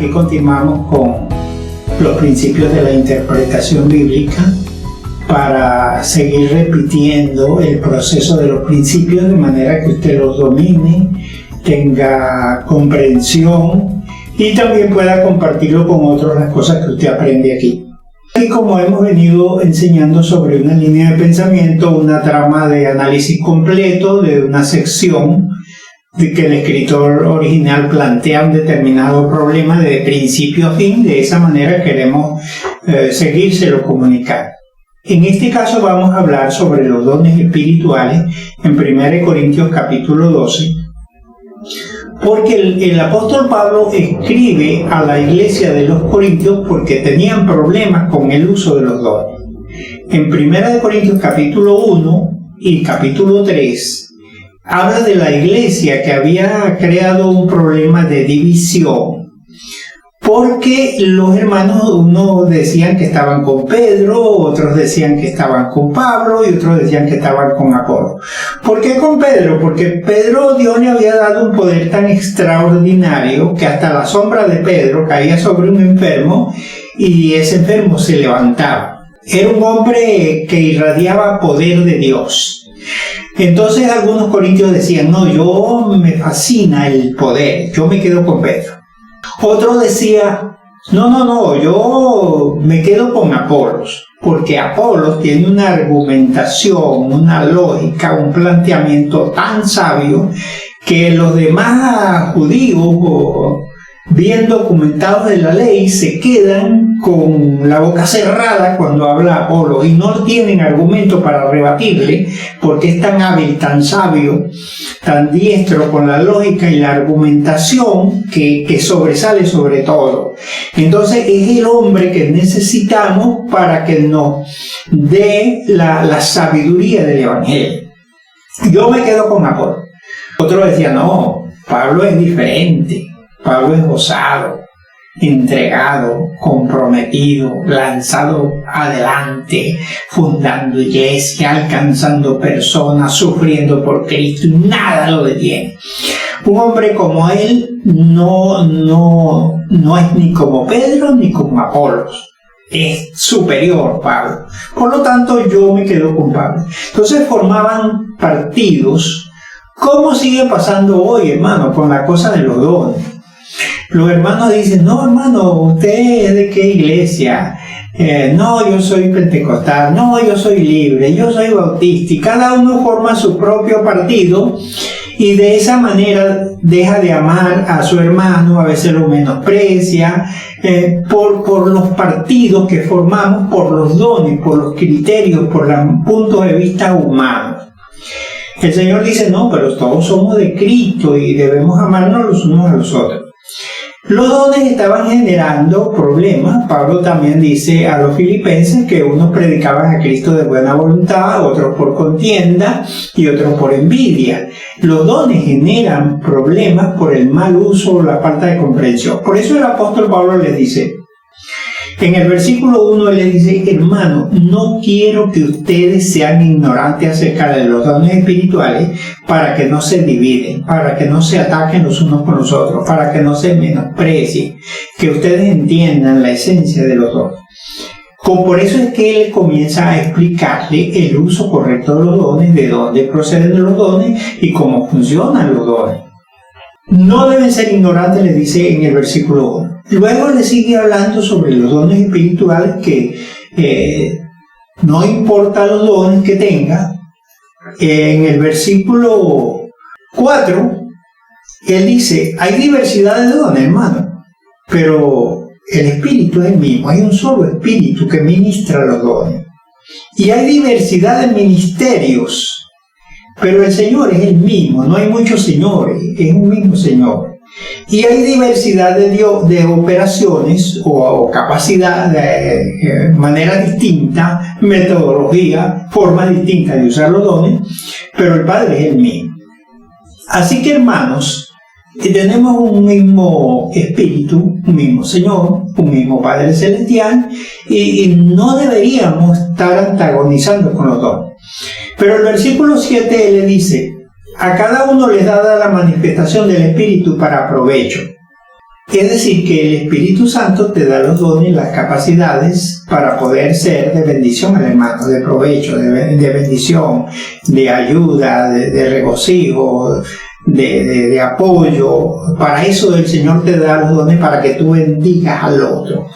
aquí continuamos con los principios de la interpretación bíblica para seguir repitiendo el proceso de los principios de manera que usted los domine, tenga comprensión y también pueda compartirlo con otros las cosas que usted aprende aquí. Y como hemos venido enseñando sobre una línea de pensamiento, una trama de análisis completo de una sección de que el escritor original plantea un determinado problema de principio a fin, de esa manera queremos seguírselo comunicar. En este caso vamos a hablar sobre los dones espirituales en 1 Corintios capítulo 12, porque el apóstol Pablo escribe a la iglesia de los Corintios porque tenían problemas con el uso de los dones. En 1 Corintios capítulo 1 y capítulo 3 habla de la iglesia que había creado un problema de división porque los hermanos, unos decían que estaban con Pedro, otros decían que estaban con Pablo y otros decían que estaban con Apolo. ¿Por qué con Pedro? Porque Pedro, Dios le había dado un poder tan extraordinario que hasta la sombra de Pedro caía sobre un enfermo y ese enfermo se levantaba. Era un hombre que irradiaba poder de Dios. Entonces algunos corintios decían, no, yo me fascina el poder, yo me quedo con Pedro. Otro decía, no, yo me quedo con Apolos, porque Apolos tiene una argumentación, una lógica, un planteamiento tan sabio que los demás judíos, bien documentados de la ley, se quedan con la boca cerrada cuando habla Apolo y no tienen argumento para rebatirle porque es tan hábil, tan sabio, tan diestro con la lógica y la argumentación que sobresale sobre todo. Entonces es el hombre que necesitamos para que nos dé la sabiduría del Evangelio. Yo me quedo con Apolo. Otro decía, no, Pablo es diferente. Pablo es gozado, entregado, comprometido, lanzado adelante, fundando iglesia, alcanzando personas, sufriendo por Cristo, y nada lo detiene. Un hombre como él no es ni como Pedro ni como Apolos. Es superior Pablo. Por lo tanto, yo me quedo con Pablo. Entonces formaban partidos. ¿Cómo sigue pasando hoy, hermano, con la cosa de los dones? Los hermanos dicen, no, hermano, ¿usted es de qué iglesia? No, yo soy pentecostal, no, yo soy libre, yo soy bautista, y cada uno forma su propio partido y de esa manera deja de amar a su hermano, a veces lo menosprecia, por los partidos que formamos, por los dones, por los criterios, por los puntos de vista humanos. El Señor dice, no, pero todos somos de Cristo y debemos amarnos los unos a los otros. Los dones estaban generando problemas. Pablo también dice a los filipenses que unos predicaban a Cristo de buena voluntad, otros por contienda y otros por envidia. Los dones generan problemas por el mal uso o la falta de comprensión. Por eso el apóstol Pablo les dice, en el versículo 1 él les dice, hermano, no quiero que ustedes sean ignorantes acerca de los dones espirituales para que no se dividen, para que no se ataquen los unos con los otros, para que no se menosprecien, que ustedes entiendan la esencia de los dones. Por eso es que él comienza a explicarle el uso correcto de los dones, de dónde proceden los dones y cómo funcionan los dones. No deben ser ignorantes, le dice en el versículo 1. Luego le sigue hablando sobre los dones espirituales que no importa los dones que tenga. En el versículo 4, él dice, hay diversidad de dones, hermano, pero el espíritu es el mismo. Hay un solo espíritu que ministra los dones. Y hay diversidad de ministerios, pero el Señor es el mismo, no hay muchos señores, es un mismo Señor. Y hay diversidad de operaciones o capacidad, de manera distinta, metodología, formas distintas de usar los dones, pero el Padre es el mismo. Así que, hermanos, tenemos un mismo Espíritu, un mismo Señor, un mismo Padre Celestial, y no deberíamos estar antagonizando con los dones. Pero el versículo 7 le dice, a cada uno les da la manifestación del Espíritu para provecho. Es decir, que el Espíritu Santo te da los dones, las capacidades para poder ser de bendición al hermano, de provecho, de bendición, de ayuda, de regocijo, de apoyo. Para eso el Señor te da los dones, para que tú bendigas al otro.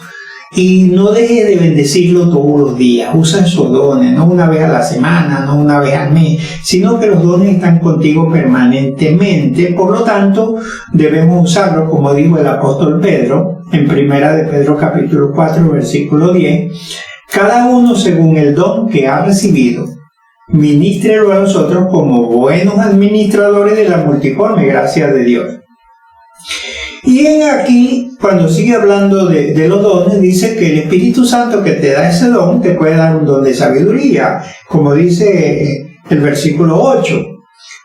Y no dejes de bendecirlo todos los días. Usa esos dones, no una vez a la semana, no una vez al mes, sino que los dones están contigo permanentemente. Por lo tanto, debemos usarlos, como dijo el apóstol Pedro, en Primera de Pedro capítulo 4, versículo 10. Cada uno según el don que ha recibido, ministrelo a los otros como buenos administradores de la multiforme gracia de Dios. Y aquí, cuando sigue hablando de los dones, dice que el Espíritu Santo que te da ese don, te puede dar un don de sabiduría, como dice el versículo 8,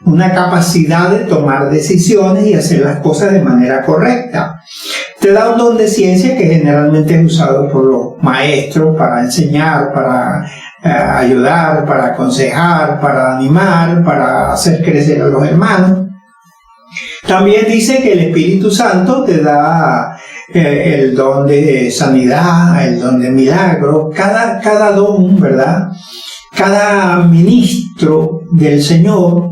una capacidad de tomar decisiones y hacer las cosas de manera correcta. Te da un don de ciencia que generalmente es usado por los maestros para enseñar, para ayudar, para aconsejar, para animar, para hacer crecer a los hermanos. También dice que el Espíritu Santo te da el don de sanidad, el don de milagro. Cada don, ¿verdad? Cada ministro del Señor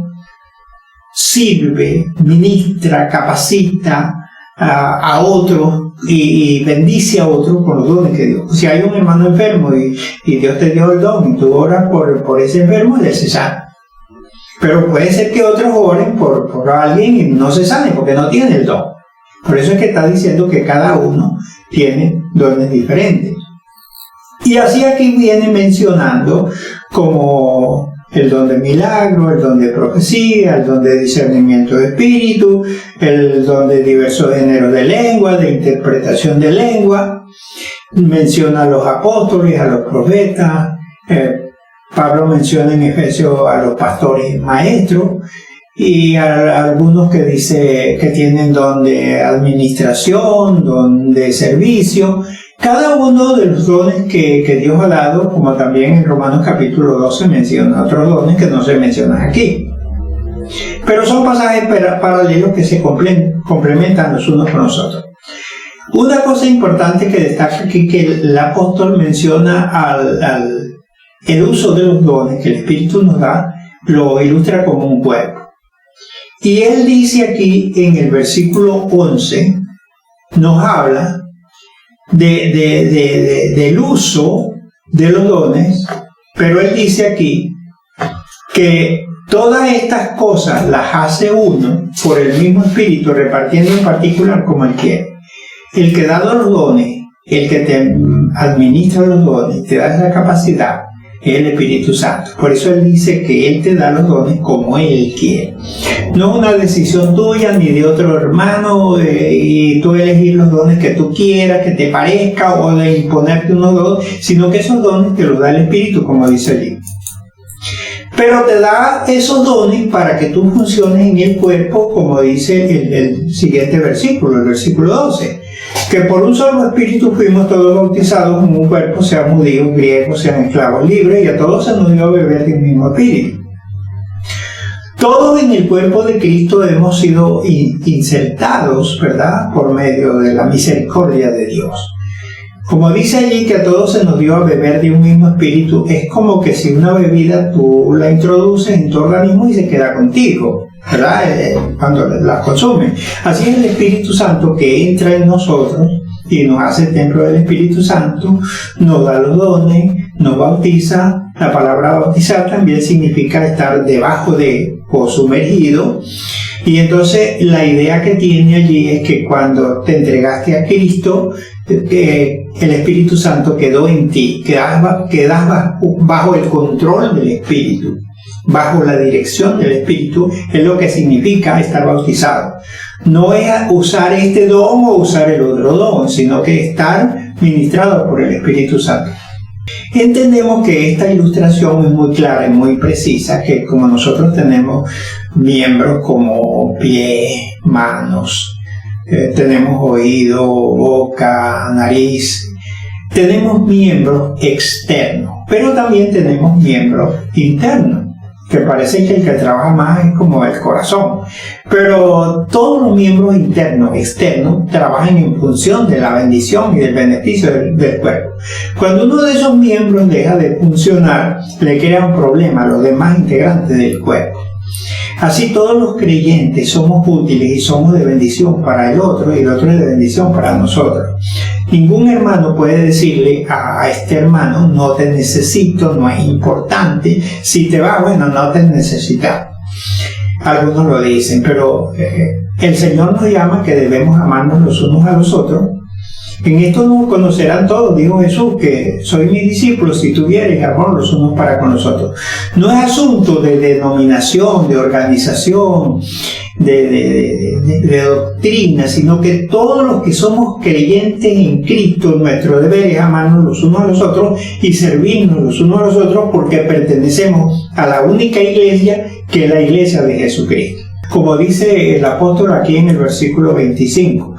sirve, ministra, capacita a otros y bendice a otros con los dones que Dios. Si hay un hermano enfermo y Dios te dio el don y tú oras por ese enfermo, él se sana. Pero puede ser que otros oren por alguien y no se sane porque no tiene el don. Por eso es que está diciendo que cada uno tiene dones diferentes. Y así aquí viene mencionando como el don de milagro, el don de profecía, el don de discernimiento de espíritu, el don de diversos géneros de lengua, de interpretación de lengua. Menciona a los apóstoles, a los profetas. Pablo menciona en Efesios a los pastores y maestros, y a algunos que dice que tienen don de administración, don de servicio. Cada uno de los dones que Dios ha dado, como también en Romanos capítulo 12 menciona otros dones que no se mencionan aquí. Pero son pasajes paralelos que se complementan los unos con los otros. Una cosa importante que destaca aquí, que el apóstol menciona el uso de los dones que el Espíritu nos da, lo ilustra como un cuerpo. Y él dice aquí en el versículo 11, nos habla del uso de los dones, pero él dice aquí que todas estas cosas las hace uno por el mismo Espíritu, repartiendo en particular como él quiere. El que da los dones, el que te administra los dones, te da esa capacidad, es el Espíritu Santo. Por eso él dice que él te da los dones como él quiere. No es una decisión tuya ni de otro hermano y tú elegir los dones que tú quieras, que te parezca, o de imponerte unos dones, sino que esos dones te los da el Espíritu, como dice el libro. Pero te da esos dones para que tú funciones en el cuerpo, como dice el siguiente versículo, el versículo 12. Que por un solo espíritu fuimos todos bautizados en un cuerpo, sean judíos, griegos, sean esclavos, libres, y a todos se nos dio a beber del mismo espíritu. Todos en el cuerpo de Cristo hemos sido insertados, ¿verdad?, por medio de la misericordia de Dios. Como dice allí que a todos se nos dio a beber de un mismo espíritu, es como que si una bebida tú la introduces en tu organismo y se queda contigo, ¿verdad?, cuando la consumes. Así es el Espíritu Santo que entra en nosotros y nos hace templo del Espíritu Santo, nos da los dones, nos bautiza. La palabra bautizar también significa estar debajo de o sumergido. Y entonces la idea que tiene allí es que cuando te entregaste a Cristo, el Espíritu Santo quedó en ti, quedas bajo el control del Espíritu, bajo la dirección del Espíritu. Es lo que significa estar bautizado. No es usar este don o usar el otro don, sino que estar ministrado por el Espíritu Santo. Entendemos que esta ilustración es muy clara y muy precisa, que como nosotros tenemos miembros como pies, manos, tenemos oído, boca, nariz, tenemos miembros externos, pero también tenemos miembros internos. que parece que el que trabaja más es como el corazón, pero todos los miembros internos, externos, trabajan en función de la bendición y del beneficio del cuerpo. Cuando uno de esos miembros deja de funcionar, le crea un problema a los demás integrantes del cuerpo. Así todos los creyentes somos útiles y somos de bendición para el otro y el otro es de bendición para nosotros. Ningún hermano puede decirle a este hermano, no te necesito, no es importante, si te va, bueno, no te necesitamos. Algunos lo dicen, pero el Señor nos llama que debemos amarnos los unos a los otros. En esto nos conocerán todos, dijo Jesús, que soy mi discípulo si tuvierais amor los unos para con los otros. No es asunto de denominación, de organización, de doctrina, sino que todos los que somos creyentes en Cristo, nuestro deber es amarnos los unos a los otros y servirnos los unos a los otros porque pertenecemos a la única iglesia que es la iglesia de Jesucristo. Como dice el apóstol aquí en el versículo 25,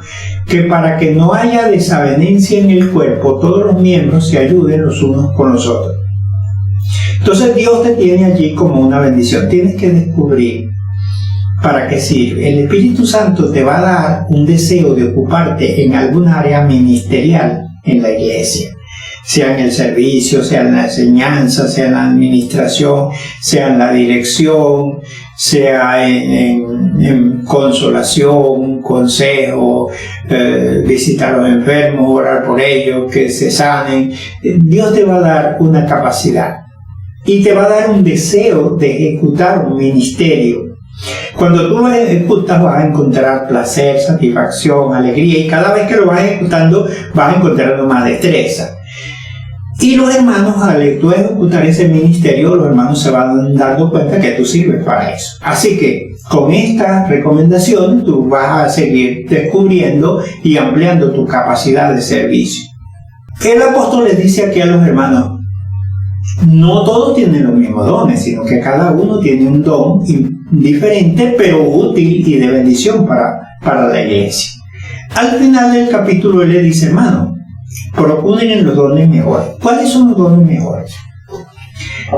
que para que no haya desavenencia en el cuerpo, todos los miembros se ayuden los unos con los otros. Entonces Dios te tiene allí como una bendición. Tienes que descubrir para qué sirve. El Espíritu Santo te va a dar un deseo de ocuparte en alguna área ministerial en la iglesia. Sea en el servicio, sea en la enseñanza, sea en la administración, sea en la dirección, sea en consolación, consejo, visitar a los enfermos, orar por ellos, que se sanen. Dios te va a dar una capacidad y te va a dar un deseo de ejecutar un ministerio. Cuando tú lo ejecutas vas a encontrar placer, satisfacción, alegría y cada vez que lo vas ejecutando vas encontrando más destreza. Y los hermanos, al tú ejecutar ese ministerio, los hermanos se van dando cuenta que tú sirves para eso. Así que con esta recomendación tú vas a seguir descubriendo y ampliando tu capacidad de servicio. El apóstol les dice aquí a los hermanos, no todos tienen los mismos dones, sino que cada uno tiene un don diferente, pero útil y de bendición para la iglesia. Al final del capítulo él le dice, hermano, procuren los dones mejores. ¿Cuáles son los dones mejores?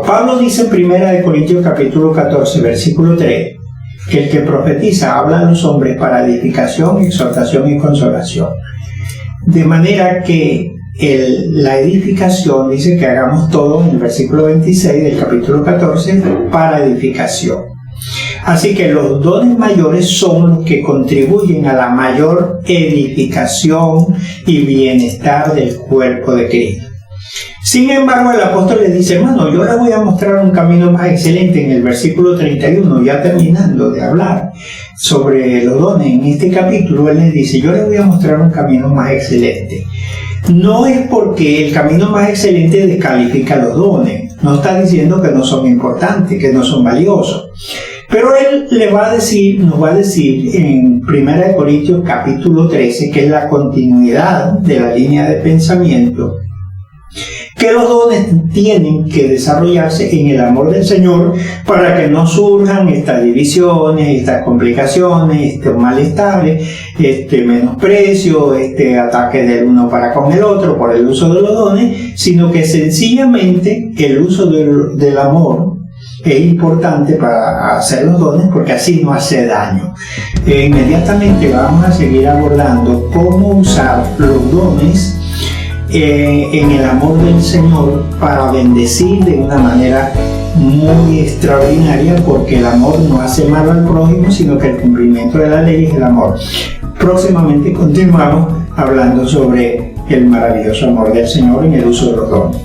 Pablo dice en 1 Corintios capítulo 14, versículo 3, que el que profetiza habla a los hombres para edificación, exhortación y consolación. De manera que la edificación dice que hagamos todo en el versículo 26 del capítulo 14 para edificación. Así que los dones mayores son los que contribuyen a la mayor edificación y bienestar del cuerpo de Cristo. Sin embargo, el apóstol les dice, hermano, yo les voy a mostrar un camino más excelente en el versículo 31, ya terminando de hablar sobre los dones. En este capítulo él les dice, yo les voy a mostrar un camino más excelente. No es porque el camino más excelente descalifica los dones, no está diciendo que no son importantes, que no son valiosos. Pero él nos va a decir en 1 Corintios capítulo 13, que es la continuidad de la línea de pensamiento, que los dones tienen que desarrollarse en el amor del Señor para que no surjan estas divisiones, estas complicaciones, estos malestares, este menosprecio, este ataque del uno para con el otro por el uso de los dones, sino que sencillamente el uso del amor es importante para hacer los dones porque así no hace daño. Inmediatamente vamos a seguir abordando cómo usar los dones en el amor del Señor para bendecir de una manera muy extraordinaria, porque el amor no hace mal al prójimo, sino que el cumplimiento de la ley es el amor. Próximamente continuamos hablando sobre el maravilloso amor del Señor en el uso de los dones.